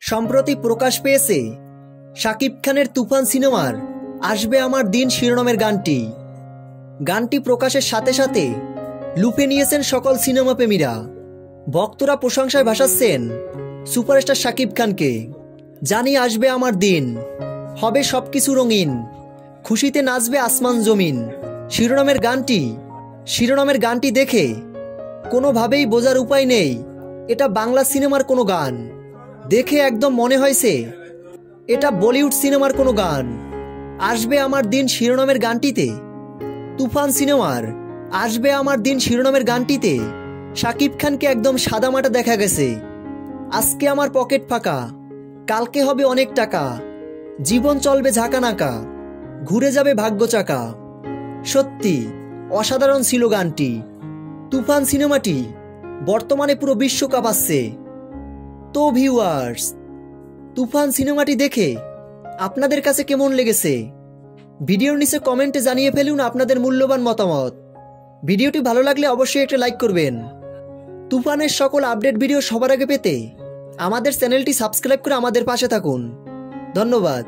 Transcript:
সম্প্রতি প্রকাশ পেয়েছে শাকিব খানের তুফান সিনেমার আসবে আমার দিন শিরোনামের গানটি। গানটি প্রকাশের সাথে সাথে লুপে নিয়েছেন সকল সিনেমা প্রেমীরা। ভক্তরা প্রশংসায় ভাসাচ্ছেন সুপারস্টার শাকিব খানকে। জানি আসবে আমার দিন, হবে সবকিছু রঙিন, খুশিতে নাচবে আসমান জমিন। শিরোনামের গানটি দেখে কোনোভাবেই বোঝার উপায় নেই এটা বাংলা সিনেমার কোনো গান। দেখে একদম মনে হয়েছে এটা বলিউড সিনেমার কোনো গান। আসবে আমার দিন শিরোনামের গানটিতে, তুফান সিনেমার আসবে আমার দিন শিরোনামের গানটিতে শাকিব খানকে একদম সাদামাটা দেখা গেছে। আজকে আমার পকেট ফাঁকা, কালকে হবে অনেক টাকা, জীবন চলবে ঝাঁকানাকা, ঘুরে যাবে ভাগ্য চাকা। সত্যি অসাধারণ ছিল গানটি। তুফান সিনেমাটি বর্তমানে পুরো বিশ্ব কাঁপাচ্ছে। তো ভিউয়ার্স, তুফান সিনেমাটি দেখে আপনাদের কাছে কেমন লেগেছে? ভিডিওর নিচে কমেন্টে জানিয়ে ফেলুন আপনাদের মূল্যবান মতামত। ভিডিওটি ভালো লাগলে অবশ্যই একটা লাইক করবেন। তুফানের সকল আপডেট ভিডিও সবার আগে পেতে আমাদের চ্যানেলটি সাবস্ক্রাইব করে আমাদের পাশে থাকুন। ধন্যবাদ।